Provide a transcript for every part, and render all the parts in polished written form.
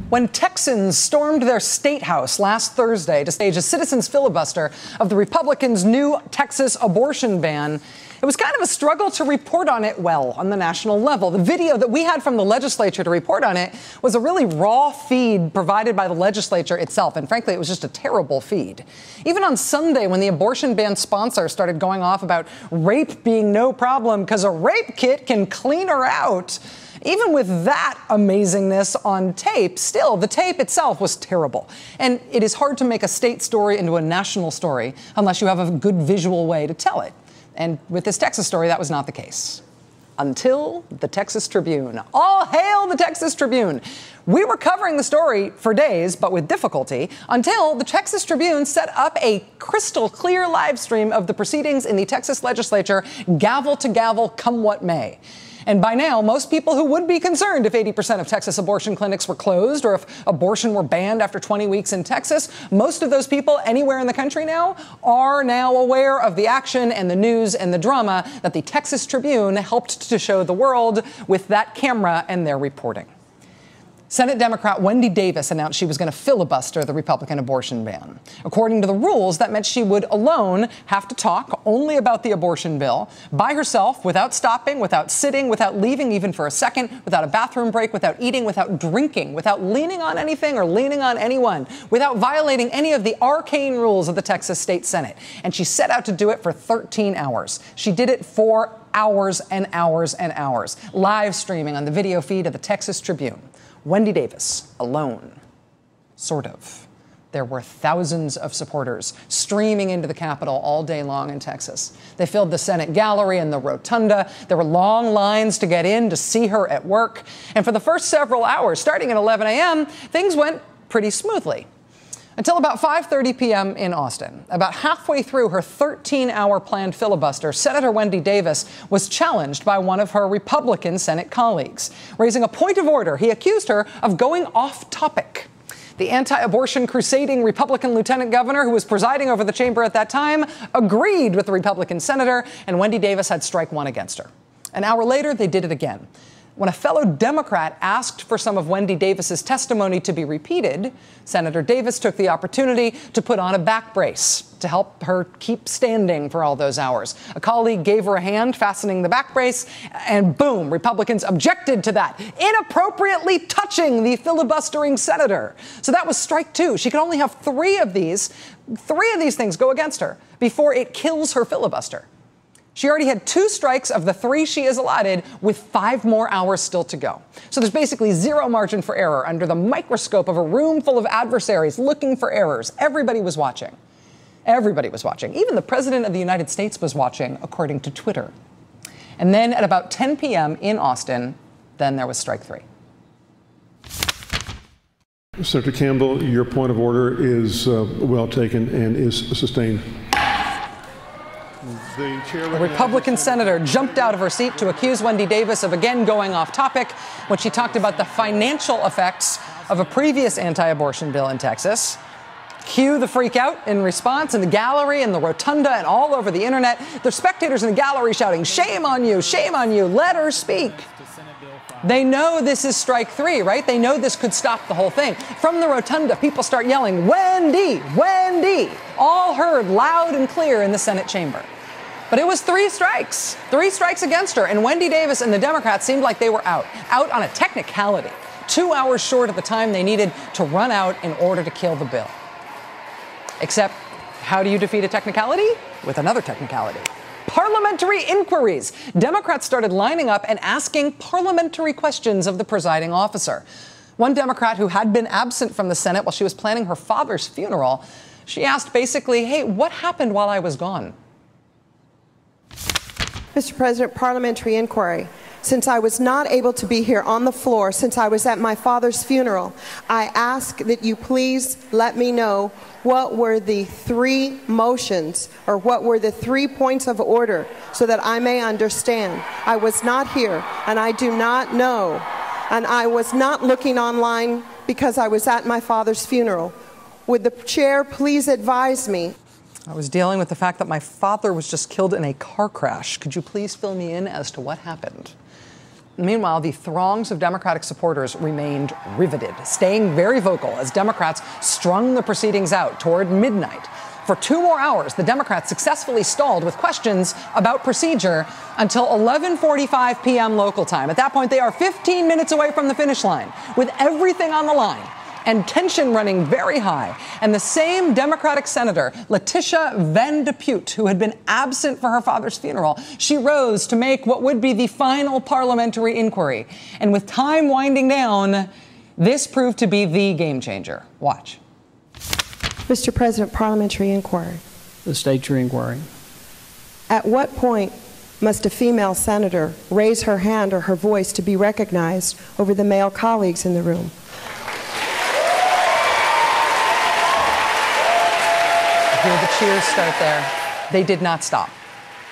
when Texans stormed their state house last Thursday to stage a citizens' filibuster of the Republicans' new Texas abortion ban. It was kind of a struggle to report on it well on the national level. The video that we had from the legislature to report on it was a really raw feed provided by the legislature itself. And frankly, it was just a terrible feed. Even on Sunday, when the abortion ban sponsor started going off about rape being no problem because a rape kit can clean her out, even with that amazingness on tape, still, the tape itself was terrible. And it is hard to make a state story into a national story unless you have a good visual way to tell it. And with this Texas story, that was not the case. Until the Texas Tribune. All hail the Texas Tribune. We were covering the story for days, but with difficulty, until the Texas Tribune set up a crystal clear live stream of the proceedings in the Texas legislature, gavel to gavel, come what may. And by now, most people who would be concerned if 80% of Texas abortion clinics were closed or if abortion were banned after 20 weeks in Texas, most of those people anywhere in the country now are now aware of the action and the news and the drama that the Texas Tribune helped to show the world with that camera and their reporting. Senate Democrat Wendy Davis announced she was going to filibuster the Republican abortion ban. According to the rules, that meant she would alone have to talk only about the abortion bill, by herself, without stopping, without sitting, without leaving even for a second, without a bathroom break, without eating, without drinking, without leaning on anything or leaning on anyone, without violating any of the arcane rules of the Texas State Senate. And she set out to do it for 13 hours. She did it for hours and hours and hours, live streaming on the video feed of the Texas Tribune. Wendy Davis, alone. Sort of. There were thousands of supporters streaming into the Capitol all day long in Texas. They filled the Senate gallery and the rotunda. There were long lines to get in to see her at work. And for the first several hours, starting at 11 a.m., things went pretty smoothly. Until about 5:30 p.m. in Austin. About halfway through her 13-hour planned filibuster, Senator Wendy Davis was challenged by one of her Republican Senate colleagues. Raising a point of order, he accused her of going off topic. The anti-abortion crusading Republican lieutenant governor who was presiding over the chamber at that time agreed with the Republican senator, and Wendy Davis had strike one against her. An hour later, they did it again. When a fellow Democrat asked for some of Wendy Davis's testimony to be repeated, Senator Davis took the opportunity to put on a back brace to help her keep standing for all those hours. A colleague gave her a hand fastening the back brace, and boom, Republicans objected to that, inappropriately touching the filibustering senator. So that was strike two. She could only have three of these things go against her before it kills her filibuster. She already had 2 strikes of the 3 she is allotted, with 5 more hours still to go. So there's basically zero margin for error under the microscope of a room full of adversaries looking for errors. Everybody was watching. Everybody was watching. Even the President of the United States was watching, according to Twitter. And then at about 10 p.m. in Austin, then there was strike 3. Senator Campbell, your point of order is well taken and is sustained. A Republican senator jumped out of her seat to accuse Wendy Davis of again going off topic when she talked about the financial effects of a previous anti-abortion bill in Texas. Cue the freak out in response in the gallery and the rotunda and all over the internet. There's spectators in the gallery shouting, "Shame on you, let her speak." They know this is strike 3, right? They know this could stop the whole thing. From the rotunda, people start yelling, "Wendy, Wendy," all heard loud and clear in the Senate chamber. But it was 3 strikes against her, and Wendy Davis and the Democrats seemed like they were out on a technicality, 2 hours short of the time they needed to run out in order to kill the bill. Except, how do you defeat a technicality? With another technicality. Parliamentary inquiries. Democrats started lining up and asking parliamentary questions of the presiding officer. One Democrat who had been absent from the Senate while she was planning her father's funeral, she asked basically, "Hey, what happened while I was gone?" Mr. President, parliamentary inquiry. Since I was not able to be here on the floor, since I was at my father's funeral, I ask that you please let me know what were the 3 motions or what were the 3 points of order so that I may understand. I was not here and I do not know. And I was not looking online because I was at my father's funeral. Would the chair please advise me? I was dealing with the fact that my father was just killed in a car crash. Could you please fill me in as to what happened? Meanwhile, the throngs of Democratic supporters remained riveted, staying very vocal as Democrats strung the proceedings out toward midnight. For 2 more hours, the Democrats successfully stalled with questions about procedure until 11:45 p.m. local time. At that point, they are 15 minutes away from the finish line, with everything on the line and tension running very high. And the same Democratic Senator, Letitia Van de Putte, who had been absent for her father's funeral, she rose to make what would be the final parliamentary inquiry. And with time winding down, this proved to be the game changer. Watch. Mr. President, parliamentary inquiry. State your inquiry. At what point must a female senator raise her hand or her voice to be recognized over the male colleagues in the room? Hear the cheers start there. They did not stop.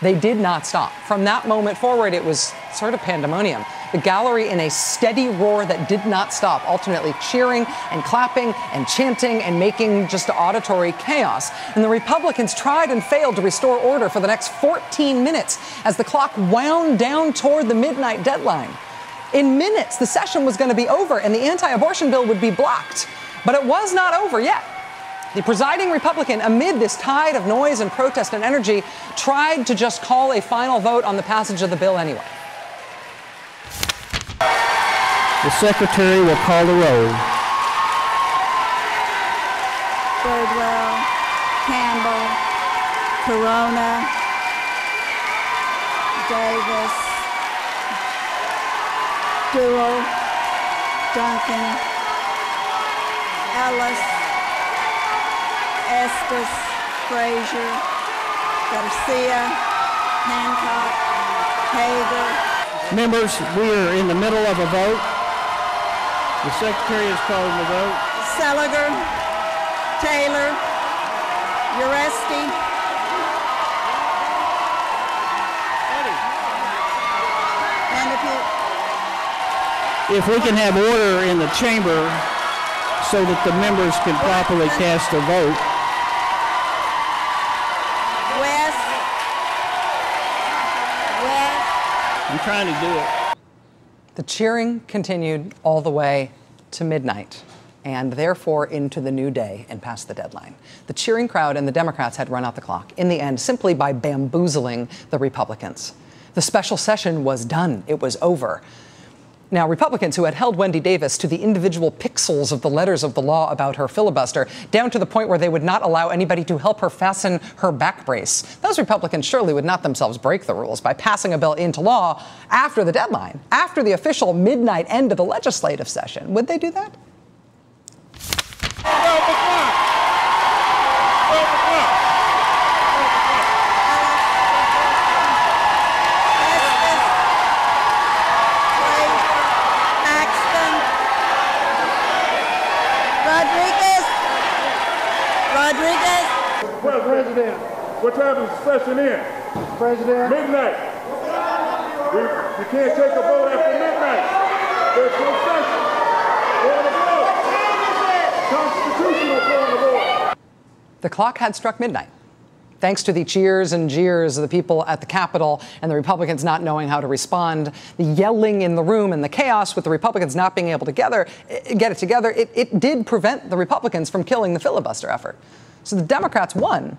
They did not stop. From that moment forward, it was sort of pandemonium. The gallery in a steady roar that did not stop, alternately cheering and clapping and chanting and making just auditory chaos. And the Republicans tried and failed to restore order for the next 14 minutes as the clock wound down toward the midnight deadline. In minutes, the session was going to be over and the anti-abortion bill would be blocked. But it was not over yet. The presiding Republican, amid this tide of noise and protest and energy, tried to just call a final vote on the passage of the bill anyway. The secretary will call the roll. Birdwell, Campbell, Corona, Davis, Duell, Duncan, Ellis, Estes, Frazier, Garcia, Hancock, Hager. Members, we are in the middle of a vote. The secretary is calling the vote. Seliger, Taylor, Uresti, Van de Putte. If we can have order in the chamber so that the members can properly cast their vote. West. I'm trying to do it. The cheering continued all the way to midnight and therefore into the new day and past the deadline. The cheering crowd and the Democrats had run out the clock, in the end, simply by bamboozling the Republicans. The special session was done. It was over. Now, Republicans who had held Wendy Davis to the individual pixels of the letters of the law about her filibuster, down to the point where they would not allow anybody to help her fasten her back brace. Those Republicans surely would not themselves break the rules by passing a bill into law after the deadline, after the official midnight end of the legislative session. Would they do that? President, what time is the session in? President. Midnight. You can't take a vote after midnight. There's no session. Point of order. Constitutional point of order. The clock had struck midnight. Thanks to the cheers and jeers of the people at the Capitol and the Republicans not knowing how to respond, the yelling in the room and the chaos with the Republicans not being able to get it together, it did prevent the Republicans from killing the filibuster effort. So the Democrats won,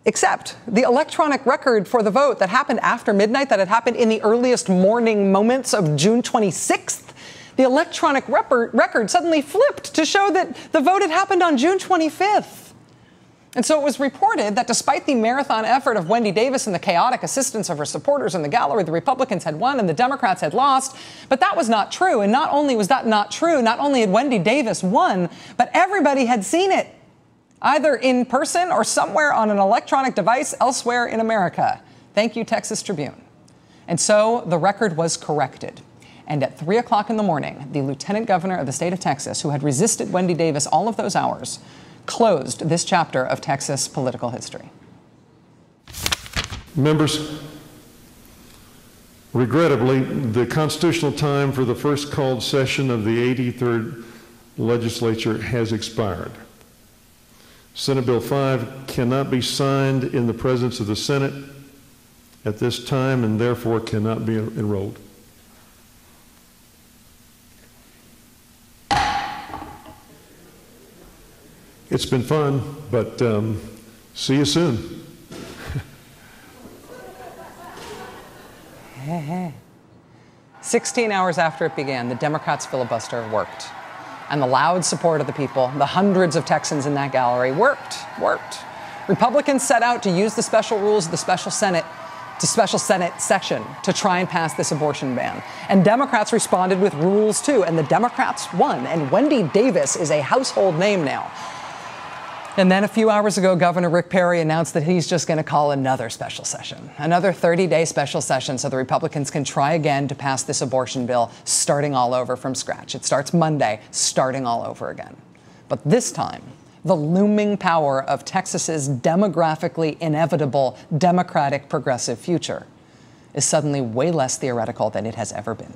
except the electronic record for the vote that happened after midnight, that had happened in the earliest morning moments of June 26th, the electronic record suddenly flipped to show that the vote had happened on June 25th. And so it was reported that despite the marathon effort of Wendy Davis and the chaotic assistance of her supporters in the gallery, the Republicans had won and the Democrats had lost. But that was not true. And not only was that not true, not only had Wendy Davis won, but everybody had seen it, either in person or somewhere on an electronic device elsewhere in America. Thank you, Texas Tribune. And so the record was corrected. And at 3 o'clock in the morning, the lieutenant governor of the state of Texas, who had resisted Wendy Davis all of those hours, closed this chapter of Texas political history. Members, regrettably, the constitutional time for the first called session of the 83rd legislature has expired. Senate Bill 5 cannot be signed in the presence of the Senate at this time and therefore cannot be enrolled. It's been fun, but see you soon. 16 hours after it began, the Democrats' filibuster worked. And the loud support of the people, the hundreds of Texans in that gallery, worked. Republicans set out to use the special rules of the special Senate session to try and pass this abortion ban. And Democrats responded with rules, too, and the Democrats won. And Wendy Davis is a household name now. And then a few hours ago, Governor Rick Perry announced that he's just going to call another special session, another 30-day special session so the Republicans can try again to pass this abortion bill, starting all over from scratch. It starts Monday, starting all over again. But this time, the looming power of Texas's demographically inevitable Democratic progressive future is suddenly way less theoretical than it has ever been.